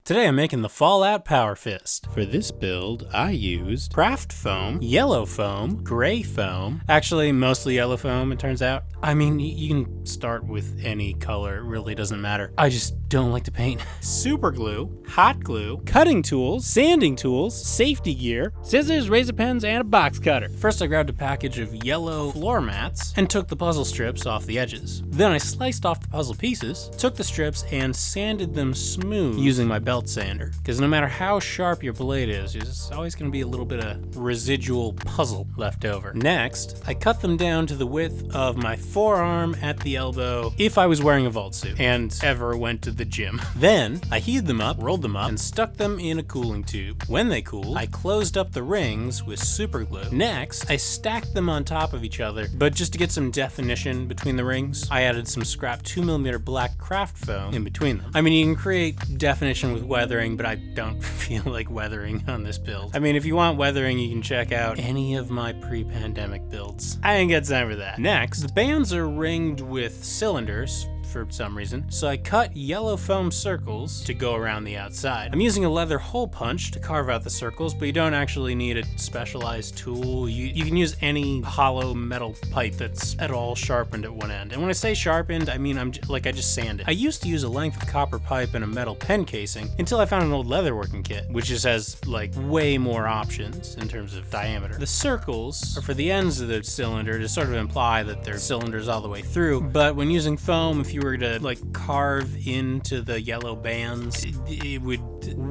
Today I'm making the Fallout Power Fist. For this build, I used craft foam, yellow foam, gray foam, actually mostly yellow foam it turns out. I mean, you can start with any color, it really doesn't matter. I just don't like to paint. Super glue, hot glue, cutting tools, sanding tools, safety gear, scissors, razor pens, and a box cutter. First I grabbed a package of yellow floor mats and took the puzzle strips off the edges. Then I sliced off the puzzle pieces, took the strips and sanded them smooth using my belt sander. Because no matter how sharp your blade is, there's always going to be a little bit of residual puzzle left over. Next, I cut them down to the width of my forearm at the elbow if I was wearing a vault suit and ever went to the gym. Then I heated them up, rolled them up, and stuck them in a cooling tube. When they cooled, I closed up the rings with super glue. Next, I stacked them on top of each other, but just to get some definition between the rings, I added some scrap 2mm black craft foam in between them. I mean, you can create definition with weathering, but I don't feel like weathering on this build. I mean, if you want weathering, you can check out any of my pre-pandemic builds. I ain't got time for that. Next, the bands are ringed with cylinders for some reason, so I cut yellow foam circles to go around the outside. I'm using a leather hole punch to carve out the circles, but you don't actually need a specialized tool. You can use any hollow metal pipe that's at all sharpened at one end. And when I say sharpened, I mean I just sanded. I used to use a length of copper pipe and a metal pen casing until I found an old leatherworking kit, which just has like way more options in terms of diameter. The circles are for the ends of the cylinder to sort of imply that they're cylinders all the way through, but when using foam, if you were to like carve into the yellow bands, it would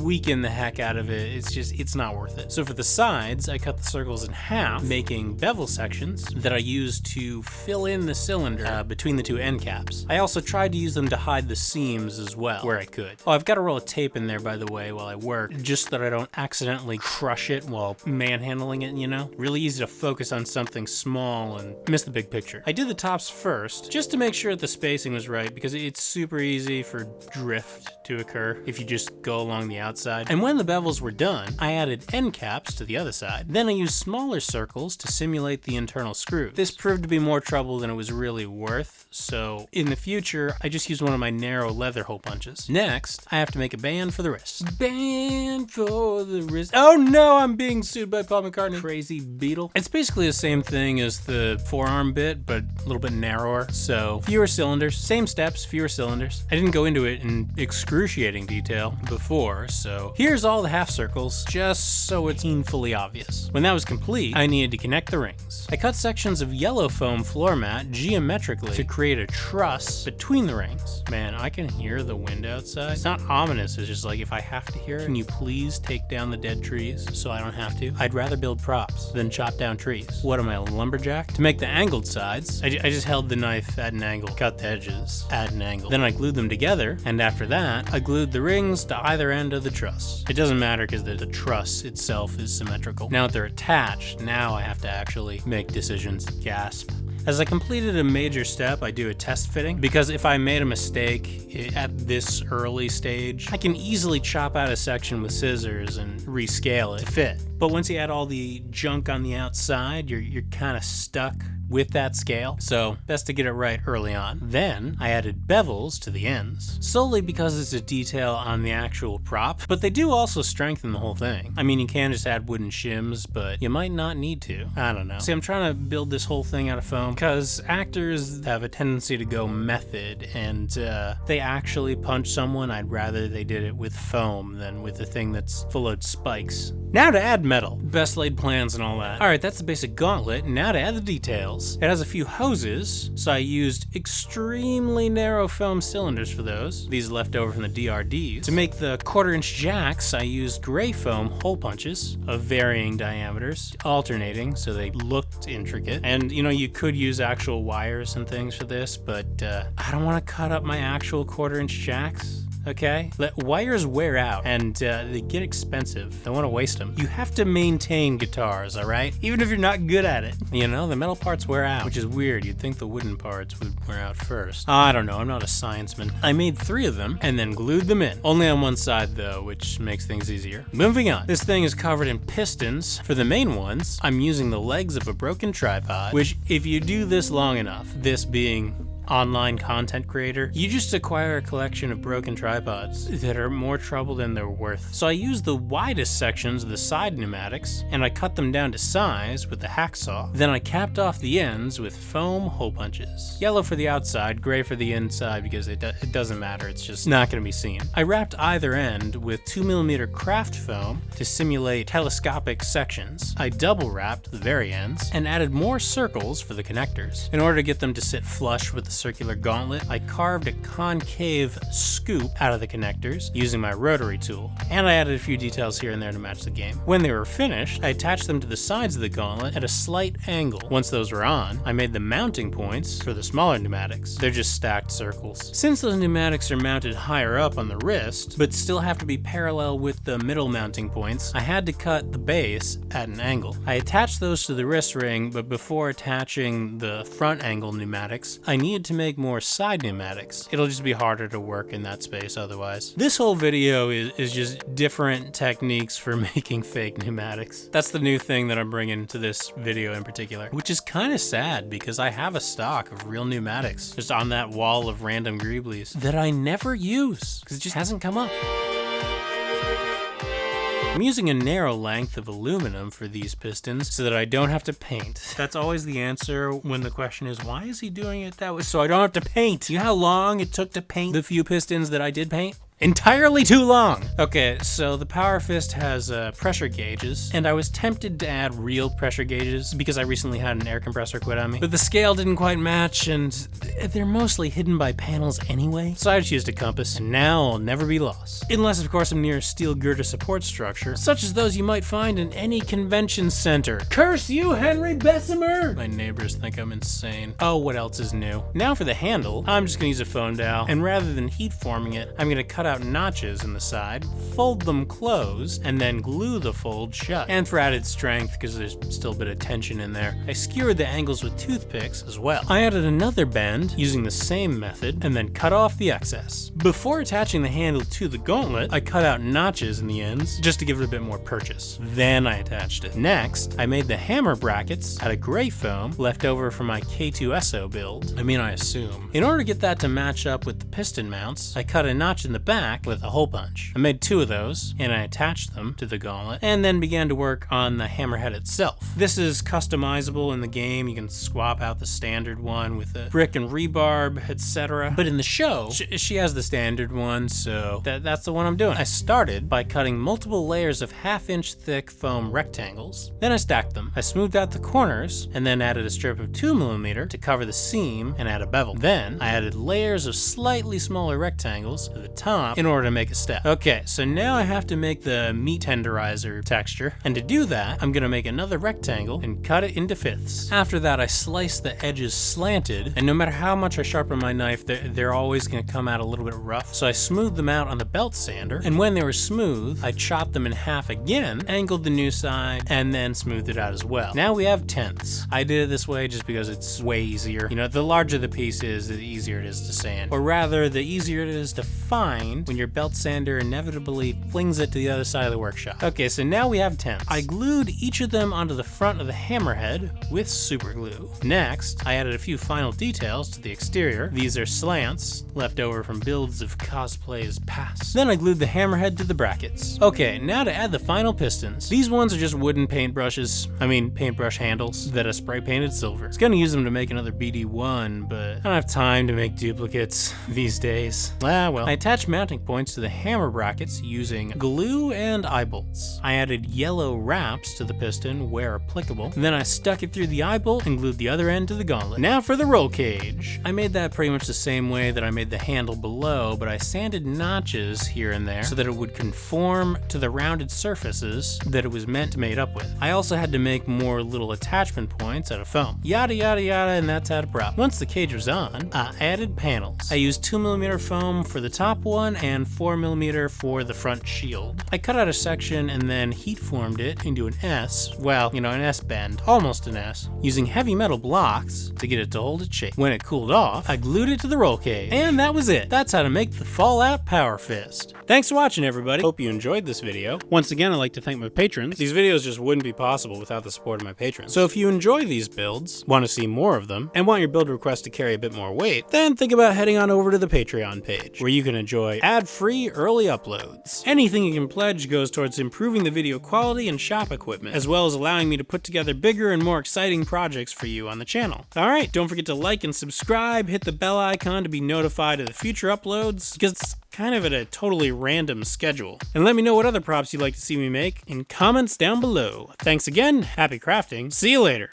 weaken the heck out of it. It's not worth it. So for the sides, I cut the circles in half, making bevel sections that I used to fill in the cylinder between the two end caps. I also tried to use them to hide the seams as well, where I could. Oh, I've got a roll of tape in there, by the way, while I work, just so that I don't accidentally crush it while manhandling it, you know? Really easy to focus on something small and miss the big picture. I did the tops first, just to make sure that the spacing was right, because it's super easy for drift to occur if you just go along the outside. And when the bevels were done, I added end caps to the other side. Then I used smaller circles to simulate the internal screw. This proved to be more trouble than it was really worth, so in the future, I just used one of my narrow leather hole punches. Next, I have to make a band for the wrist. Band for the wrist. Oh no, I'm being sued by Paul McCartney. Crazy Beetle. It's basically the same thing as the forearm bit, but a little bit narrower, so fewer cylinders, same steps, fewer cylinders. I didn't go into it in excruciating detail before, so here's all the half circles, just so it's painfully obvious. When that was complete, I needed to connect the rings. I cut sections of yellow foam floor mat geometrically to create a truss between the rings. Man, I can hear the wind outside. It's not ominous, it's just like, if I have to hear it, can you please take down the dead trees so I don't have to? I'd rather build props than chop down trees. What am I, a lumberjack? To make the angled sides, I just held the knife at an angle, cut the edges at an angle. Then I glued them together, and after that, I glued the rings to either end of the truss. It doesn't matter because the truss itself is symmetrical. Now that they're attached, now I have to actually make decisions. Gasp. As I completed a major step, I do a test fitting, because if I made a mistake at this early stage, I can easily chop out a section with scissors and rescale it to fit. But once you add all the junk on the outside, you're kind of stuck with that scale, so best to get it right early on. Then I added bevels to the ends, solely because it's a detail on the actual prop, but they do also strengthen the whole thing. I mean, you can just add wooden shims, but you might not need to. I don't know. See, I'm trying to build this whole thing out of foam because actors have a tendency to go method, and they actually punch someone, I'd rather they did it with foam than with a thing that's full of spikes. Now to add metal. Best laid plans and all that. Alright, that's the basic gauntlet. Now to add the details. It has a few hoses, so I used extremely narrow foam cylinders for those. These left over from the DRDs. To make the 1/4-inch jacks, I used gray foam hole punches of varying diameters, alternating so they looked intricate. And you know, you could use actual wires and things for this, but I don't want to cut up my actual 1/4-inch jacks. Okay? Let wires wear out, and they get expensive. Don't want to waste them. You have to maintain guitars, alright? Even if you're not good at it. You know, the metal parts wear out, which is weird. You'd think the wooden parts would wear out first. I don't know, I'm not a scienceman. I made 3 of them, and then glued them in. Only on one side, though, which makes things easier. Moving on. This thing is covered in pistons. For the main ones, I'm using the legs of a broken tripod, which, if you do this long enough, this being online content creator, you just acquire a collection of broken tripods that are more trouble than they're worth. So I used the widest sections of the side pneumatics, and I cut them down to size with the hacksaw. Then I capped off the ends with foam hole punches. Yellow for the outside, gray for the inside, because it doesn't matter, it's just not going to be seen. I wrapped either end with 2mm craft foam to simulate telescopic sections. I double wrapped the very ends and added more circles for the connectors. In order to get them to sit flush with the circular gauntlet, I carved a concave scoop out of the connectors using my rotary tool, and I added a few details here and there to match the game. When they were finished, I attached them to the sides of the gauntlet at a slight angle. Once those were on, I made the mounting points for the smaller pneumatics. They're just stacked circles. Since those pneumatics are mounted higher up on the wrist, but still have to be parallel with the middle mounting points, I had to cut the base at an angle. I attached those to the wrist ring, but before attaching the front angle pneumatics, I needed to make more side pneumatics. It'll just be harder to work in that space otherwise. This whole video is just different techniques for making fake pneumatics. That's the new thing that I'm bringing to this video in particular, which is kind of sad because I have a stock of real pneumatics just on that wall of random greeblies that I never use because it just hasn't come up. I'm using a narrow length of aluminum for these pistons so that I don't have to paint. That's always the answer when the question is, why is he doing it that way? So I don't have to paint. You know how long it took to paint the few pistons that I did paint? Entirely too long. Okay, so the Power Fist has pressure gauges, and I was tempted to add real pressure gauges because I recently had an air compressor quit on me, but the scale didn't quite match, and they're mostly hidden by panels anyway, so I just used a compass, and now I'll never be lost. Unless, of course, I'm near a steel girder support structure, such as those you might find in any convention center. Curse you, Henry Bessemer! My neighbors think I'm insane. Oh, what else is new? Now for the handle, I'm just gonna use a foam dowel, and rather than heat forming it, I'm gonna cut out notches in the side, fold them closed, and then glue the fold shut. And for added strength, because there's still a bit of tension in there, I skewered the angles with toothpicks as well. I added another bend using the same method, and then cut off the excess. Before attaching the handle to the gauntlet, I cut out notches in the ends, just to give it a bit more purchase. Then I attached it. Next, I made the hammer brackets out of gray foam left over from my K2SO build. I assume. In order to get that to match up with the piston mounts, I cut a notch in the back with a hole punch. I made 2 of those, and I attached them to the gauntlet, and then began to work on the Hammerhead itself. This is customizable in the game. You can swap out the standard one with a brick and rebarb, etc. But in the show, she has the standard one, so that's the one I'm doing. I started by cutting multiple layers of 1/2-inch thick foam rectangles. Then I stacked them. I smoothed out the corners, and then added a strip of 2mm to cover the seam and add a bevel. Then I added layers of slightly smaller rectangles to the top in order to make a step. Okay, so now I have to make the meat tenderizer texture, and to do that, I'm gonna make another rectangle and cut it into 5ths. After that, I slice the edges slanted, and no matter how much I sharpen my knife, they're always gonna come out a little bit rough, so I smoothed them out on the belt sander, and when they were smooth, I chopped them in half again, angled the new side, and then smoothed it out as well. Now we have 10ths. I did it this way just because it's way easier. You know, the larger the piece is, the easier it is to sand. Or rather, the easier it is to find when your belt sander inevitably flings it to the other side of the workshop. Okay, so now we have 10ths. I glued each of them onto the front of the Hammerhead with super glue. Next, I added a few final details to the exterior. These are slants, left over from builds of Cosplay's past. Then I glued the Hammerhead to the brackets. Okay, now to add the final pistons. These ones are just wooden paintbrushes, paintbrush handles that I spray painted silver. I was gonna use them to make another BD1, but I don't have time to make duplicates these days. Well. I attached mounting points to the hammer brackets using glue and eye bolts. I added yellow wraps to the piston where applicable, then I stuck it through the eye bolt and glued the other end to the gauntlet. Now for the roll cage. I made that pretty much the same way that I made the handle below, but I sanded notches here and there so that it would conform to the rounded surfaces that it was meant to mate up with. I also had to make more little attachment points out of foam. Yada yada yada, and that's how to prop. Once the cage was on, I added panels. I used 2mm foam for the top one fan and 4mm for the front shield. I cut out a section and then heat formed it into an S, well, you know, an S bend, almost an S, using heavy metal blocks to get it to hold its shape. When it cooled off, I glued it to the roll cage, and that was it. That's how to make the Fallout Power Fist. Thanks for watching, everybody. Hope you enjoyed this video. Once again, I'd like to thank my patrons. These videos just wouldn't be possible without the support of my patrons. So if you enjoy these builds, want to see more of them, and want your build request to carry a bit more weight, then think about heading on over to the Patreon page, where you can enjoy ad-free early uploads. Anything you can pledge goes towards improving the video quality and shop equipment, as well as allowing me to put together bigger and more exciting projects for you on the channel. Alright, don't forget to like and subscribe, hit the bell icon to be notified of the future uploads, because it's kind of at a totally random schedule. And let me know what other props you'd like to see me make in comments down below. Thanks again, happy crafting, see you later!